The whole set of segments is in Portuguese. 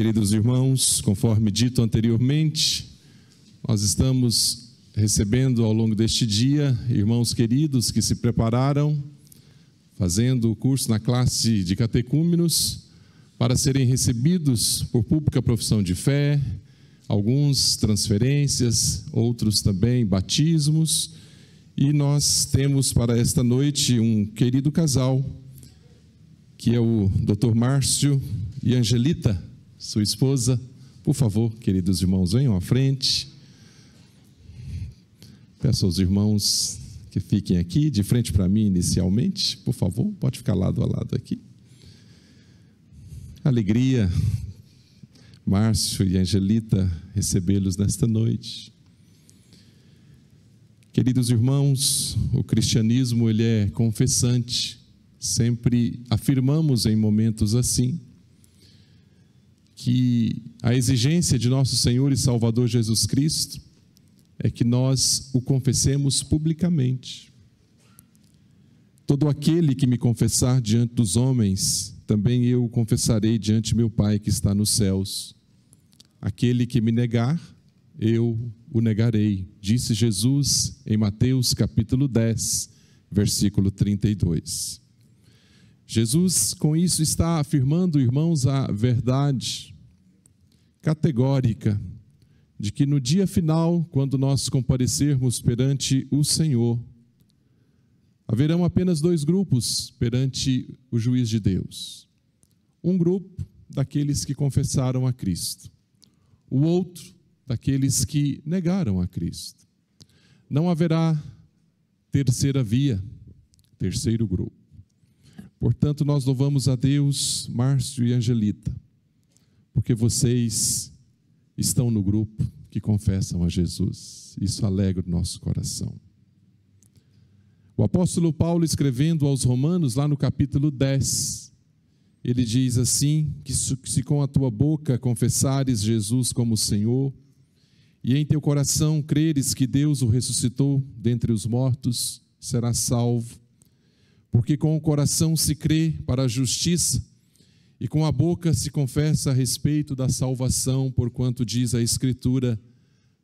Queridos irmãos, conforme dito anteriormente, nós estamos recebendo ao longo deste dia irmãos queridos que se prepararam, fazendo o curso na classe de catecúmenos, para serem recebidos por pública profissão de fé, alguns transferências, outros também batismos, e nós temos para esta noite um querido casal, que é o Dr. Márcio e Angelita, sua esposa. Por favor, queridos irmãos, venham à frente. Peço aos irmãos que fiquem aqui, de frente para mim inicialmente, por favor, pode ficar lado a lado aqui. Alegria, Márcio e Angelita, recebê-los nesta noite. Queridos irmãos, o cristianismo ele é confessante, sempre afirmamos em momentos assim, que a exigência de nosso Senhor e Salvador Jesus Cristo é que nós o confessemos publicamente. Todo aquele que me confessar diante dos homens, também eu o confessarei diante de meu Pai que está nos céus. Aquele que me negar, eu o negarei, disse Jesus em Mateus capítulo 10, versículo 32. Jesus, com isso, está afirmando, irmãos, a verdade categórica de que no dia final, quando nós comparecermos perante o Senhor, haverão apenas dois grupos perante o juiz de Deus. Um grupo daqueles que confessaram a Cristo, o outro daqueles que negaram a Cristo. Não haverá terceira via, terceiro grupo. Portanto, nós louvamos a Deus, Márcio e Angelita, porque vocês estão no grupo que confessam a Jesus. Isso alegra o nosso coração. O apóstolo Paulo, escrevendo aos Romanos, lá no capítulo 10, ele diz assim, que se com a tua boca confessares Jesus como Senhor, e em teu coração creres que Deus o ressuscitou dentre os mortos, serás salvo. Porque com o coração se crê para a justiça, e com a boca se confessa a respeito da salvação, porquanto diz a Escritura,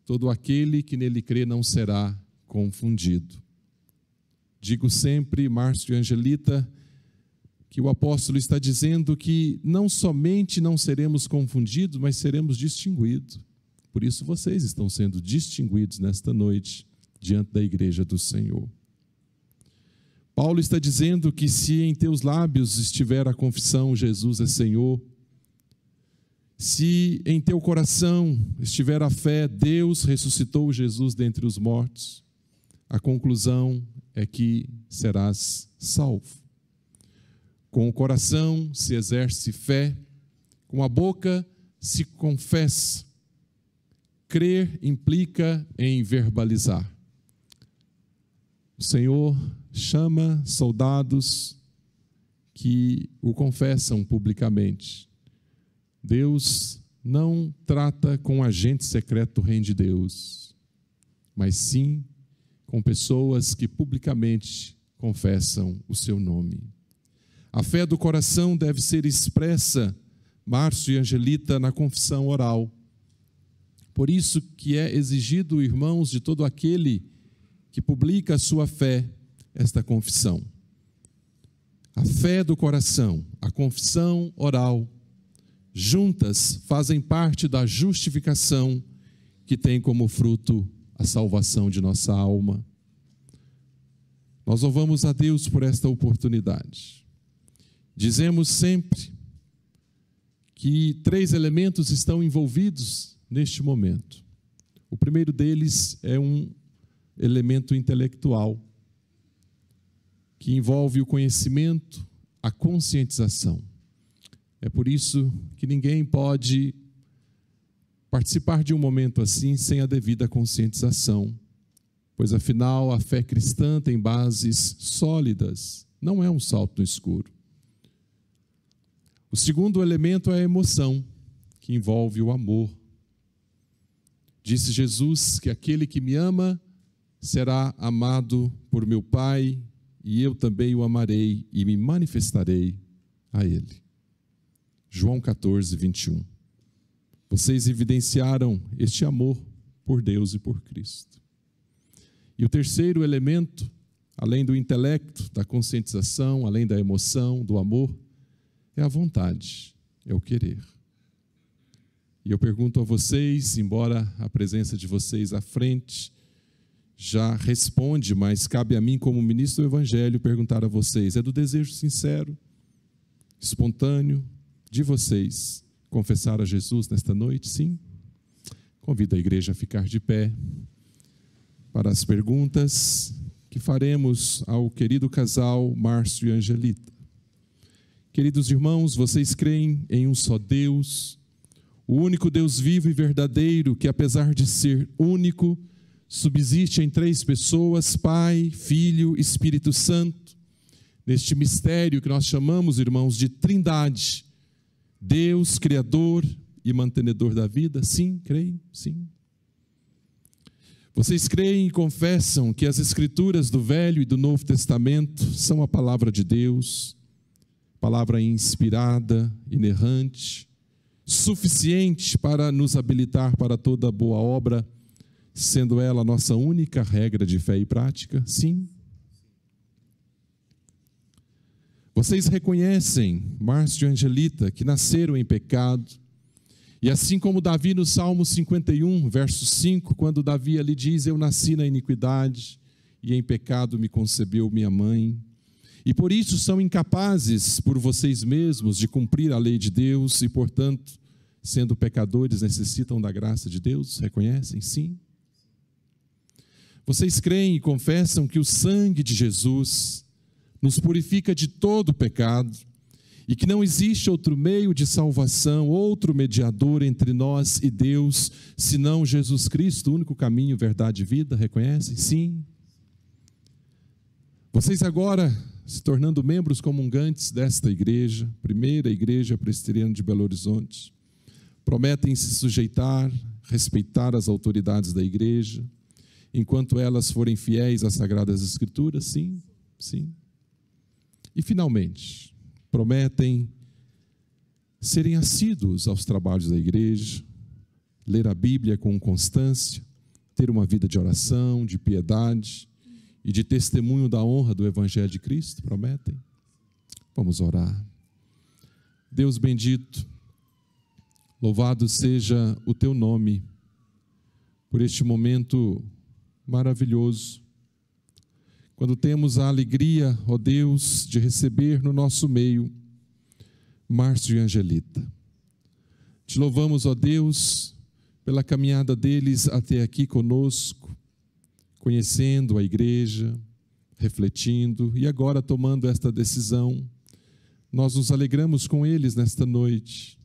todo aquele que nele crê não será confundido. Digo sempre, Márcio e Angelita, que o apóstolo está dizendo que não somente não seremos confundidos, mas seremos distinguidos. Por isso vocês estão sendo distinguidos nesta noite, diante da igreja do Senhor. Paulo está dizendo que se em teus lábios estiver a confissão, Jesus é Senhor, se em teu coração estiver a fé, Deus ressuscitou Jesus dentre os mortos, a conclusão é que serás salvo. Com o coração se exerce fé, com a boca se confessa. Crer implica em verbalizar. O Senhor chama soldados que o confessam publicamente. Deus não trata com agente secreto do reino de Deus, mas sim com pessoas que publicamente confessam o seu nome. A fé do coração deve ser expressa, Márcio e Angelita, na confissão oral. Por isso que é exigido, irmãos, de todo aquele que publica a sua fé, esta confissão. A fé do coração, a confissão oral, juntas fazem parte da justificação que tem como fruto a salvação de nossa alma. Nós louvamos a Deus por esta oportunidade. Dizemos sempre que 3 elementos estão envolvidos neste momento. O primeiro deles é um elemento intelectual, que envolve o conhecimento, a conscientização. É por isso que ninguém pode participar de um momento assim sem a devida conscientização, pois afinal a fé cristã tem bases sólidas, não é um salto no escuro. O segundo elemento é a emoção, que envolve o amor. Disse Jesus que aquele que me ama será amado por meu Pai, e eu também o amarei e me manifestarei a ele. João 14, 21. Vocês evidenciaram este amor por Deus e por Cristo. E o terceiro elemento, além do intelecto, da conscientização, além da emoção, do amor, é a vontade, é o querer. E eu pergunto a vocês, embora a presença de vocês à frente já responde, mas cabe a mim, como ministro do Evangelho, perguntar a vocês: é do desejo sincero, espontâneo de vocês confessar a Jesus nesta noite? Sim? Convido a igreja a ficar de pé para as perguntas que faremos ao querido casal Márcio e Angelita. Queridos irmãos, vocês creem em um só Deus, o único Deus vivo e verdadeiro, que apesar de ser único, subsiste em três pessoas: Pai, Filho e Espírito Santo, neste mistério que nós chamamos, irmãos, de Trindade, Deus, Criador e mantenedor da vida? Sim, creem? Sim. Vocês creem e confessam que as Escrituras do Velho e do Novo Testamento são a palavra de Deus, palavra inspirada, inerrante, suficiente para nos habilitar para toda boa obra, sendo ela a nossa única regra de fé e prática? Sim. Vocês reconhecem, Márcio e Angelita, que nasceram em pecado, e assim como Davi no Salmo 51, verso 5, quando Davi ali diz: eu nasci na iniquidade, e em pecado me concebeu minha mãe, e por isso são incapazes por vocês mesmos de cumprir a lei de Deus, e portanto, sendo pecadores, necessitam da graça de Deus? Reconhecem? Sim. Vocês creem e confessam que o sangue de Jesus nos purifica de todo pecado e que não existe outro meio de salvação, outro mediador entre nós e Deus, senão Jesus Cristo, o único caminho, verdade e vida? Reconhecem? Sim. Vocês agora, se tornando membros comungantes desta igreja, primeira igreja presbiteriana de Belo Horizonte, prometem se sujeitar, respeitar as autoridades da igreja, enquanto elas forem fiéis às Sagradas Escrituras? Sim, sim. E, finalmente, prometem serem assíduos aos trabalhos da igreja, ler a Bíblia com constância, ter uma vida de oração, de piedade e de testemunho da honra do Evangelho de Cristo? Prometem? Vamos orar. Deus bendito, louvado seja o teu nome por este momento maravilhoso, quando temos a alegria, ó Deus, de receber no nosso meio Márcio e Angelita. Te louvamos, ó Deus, pela caminhada deles até aqui conosco, conhecendo a igreja, refletindo e agora tomando esta decisão. Nós nos alegramos com eles nesta noite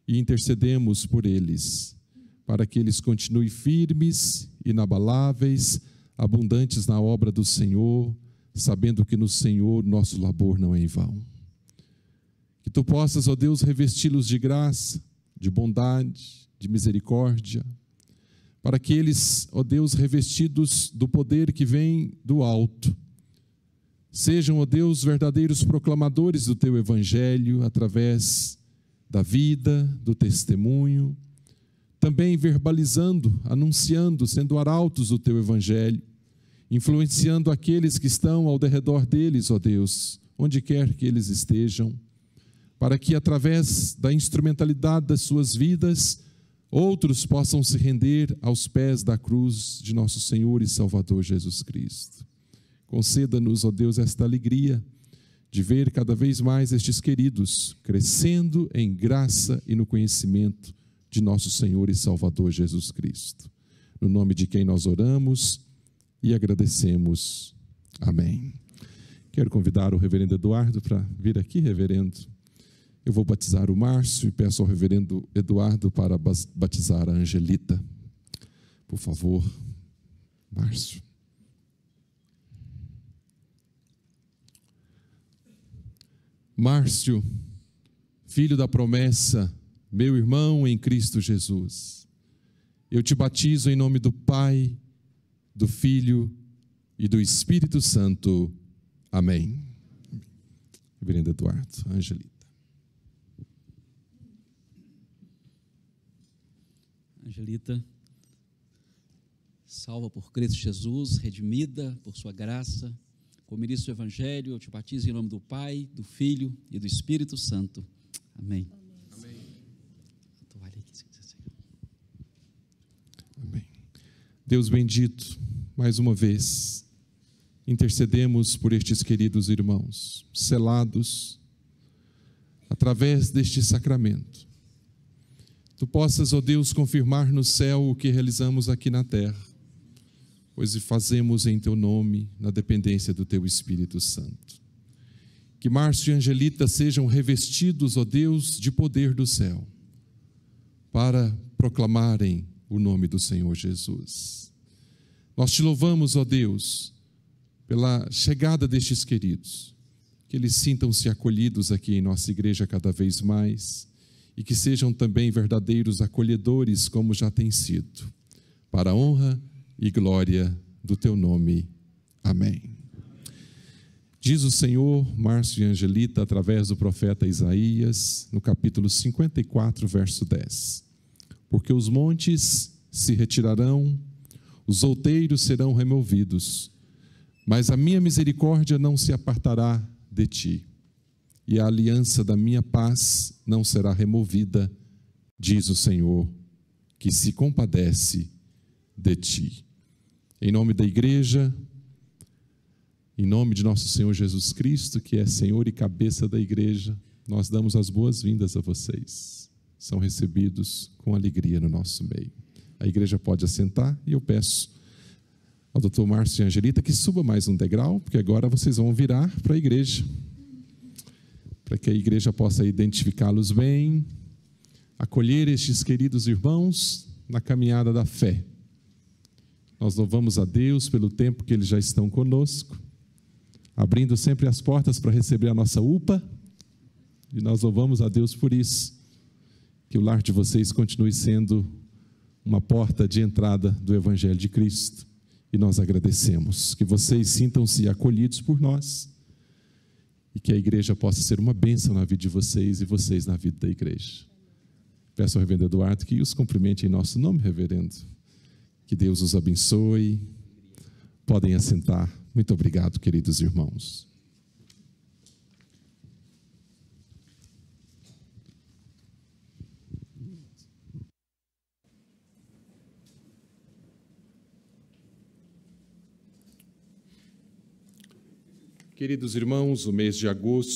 e intercedemos por eles, para que eles continuem firmes, inabaláveis, abundantes na obra do Senhor, sabendo que no Senhor nosso labor não é em vão. Que tu possas, ó Deus, revesti-los de graça, de bondade, de misericórdia, para que eles, ó Deus, revestidos do poder que vem do alto, sejam, ó Deus, verdadeiros proclamadores do teu Evangelho, através da vida, do testemunho, também verbalizando, anunciando, sendo arautos do teu Evangelho, influenciando aqueles que estão ao derredor deles, ó Deus, onde quer que eles estejam, para que através da instrumentalidade das suas vidas, outros possam se render aos pés da cruz de nosso Senhor e Salvador Jesus Cristo. Conceda-nos, ó Deus, esta alegria de ver cada vez mais estes queridos crescendo em graça e no conhecimento de nosso Senhor e Salvador Jesus Cristo. No nome de quem nós oramos e agradecemos. Amém. Quero convidar o reverendo Eduardo para vir aqui, reverendo. Eu vou batizar o Márcio e peço ao reverendo Eduardo para batizar a Angelita. Por favor, Márcio. Márcio, filho da promessa, meu irmão em Cristo Jesus, eu te batizo em nome do Pai, do Filho e do Espírito Santo. Amém. Reverendo Eduardo, Angelita. Angelita, salva por Cristo Jesus, redimida por sua graça, como ministro do Evangelho, eu te batizo em nome do Pai, do Filho e do Espírito Santo. Amém. Amém. A toalha aqui, se quiser. Amém. Deus bendito, mais uma vez, intercedemos por estes queridos irmãos, selados através deste sacramento. Tu possas, ó Deus, confirmar no céu o que realizamos aqui na terra, pois o fazemos em Teu nome, na dependência do Teu Espírito Santo. Que Márcio e Angelita sejam revestidos, ó Deus, de poder do céu, para proclamarem o nome do Senhor Jesus. Nós Te louvamos, ó Deus, pela chegada destes queridos, que eles sintam-se acolhidos aqui em nossa igreja cada vez mais, e que sejam também verdadeiros acolhedores, como já têm sido, para a honra e glória do Teu nome. Amém. Diz o Senhor, Márcio e Angelita, através do profeta Isaías, no capítulo 54, verso 10. Porque os montes se retirarão, os outeiros serão removidos, mas a minha misericórdia não se apartará de ti, e a aliança da minha paz não será removida, diz o Senhor, que se compadece de ti. Em nome da igreja, em nome de nosso Senhor Jesus Cristo, que é Senhor e cabeça da igreja, nós damos as boas-vindas a vocês. São recebidos com alegria no nosso meio. A igreja pode assentar e eu peço ao doutor Márcio e Angelita que suba mais um degrau, porque agora vocês vão virar para a igreja, para que a igreja possa identificá-los bem, acolher estes queridos irmãos na caminhada da fé. Nós louvamos a Deus pelo tempo que eles já estão conosco, abrindo sempre as portas para receber a nossa UPA, e nós louvamos a Deus por isso, que o lar de vocês continue sendo uma porta de entrada do Evangelho de Cristo, e nós agradecemos, que vocês sintam-se acolhidos por nós, e que a igreja possa ser uma bênção na vida de vocês e vocês na vida da igreja. Peço ao reverendo Eduardo que os cumprimente em nosso nome, reverendo. Que Deus os abençoe. Podem assentar. Muito obrigado, queridos irmãos. Queridos irmãos, o mês de agosto